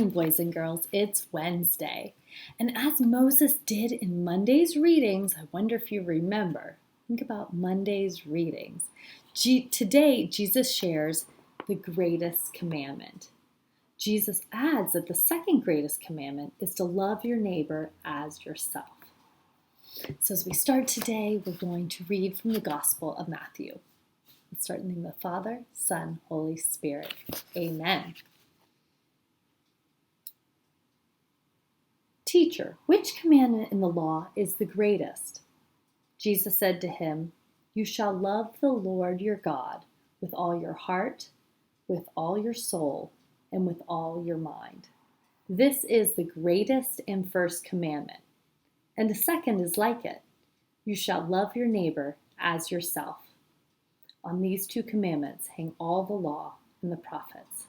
morning, boys and girls. It's Wednesday. And as Moses did in Monday's readings, I wonder if you remember. Think about Monday's readings. Today, Jesus shares the greatest commandment. Jesus adds that the second greatest commandment is to love your neighbor as yourself. So as we start today, we're going to read from the Gospel of Matthew. Let's start in the name of the Father, Son, Holy Spirit. Amen. Teacher, which commandment in the law is the greatest? Jesus said to him, You shall love the Lord your God with all your heart, with all your soul, and with all your mind. This is the greatest and first commandment. And the second is like it. You shall love your neighbor as yourself. On these two commandments hang all the law and the prophets.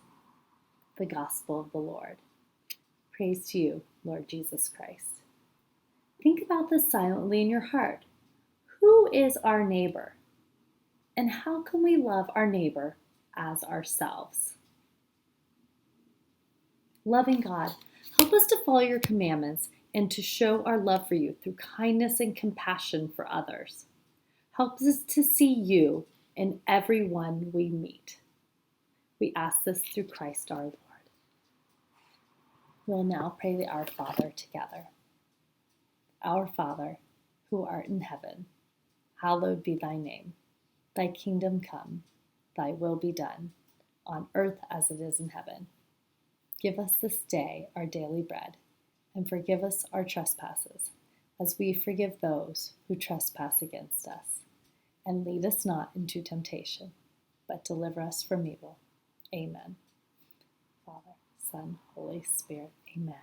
The Gospel of the Lord. Praise to you, Lord Jesus Christ. Think about this silently in your heart. Who is our neighbor? And how can we love our neighbor as ourselves? Loving God, help us to follow your commandments and to show our love for you through kindness and compassion for others. Help us to see you in everyone we meet. We ask this through Christ our Lord. We'll now pray the Our Father together. Our Father, who art in heaven, hallowed be thy name. Thy kingdom come, thy will be done, on earth as it is in heaven. Give us this day our daily bread, and forgive us our trespasses, as we forgive those who trespass against us. And lead us not into temptation, but deliver us from evil. Amen. Father, Son, Holy Spirit. Amen.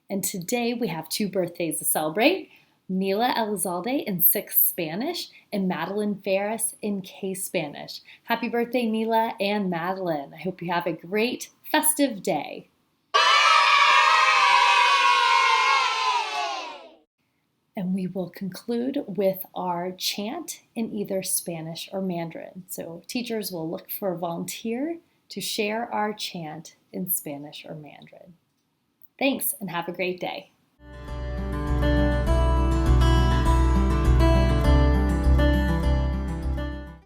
And today we have two birthdays to celebrate. Mila Elizalde in 6th Spanish and Madeline Ferris in K Spanish. Happy birthday, Mila and Madeline. I hope you have a great festive day. And we will conclude with our chant in either Spanish or Mandarin. So teachers will look for a volunteer to share our chant in Spanish or Mandarin. Thanks and have a great day.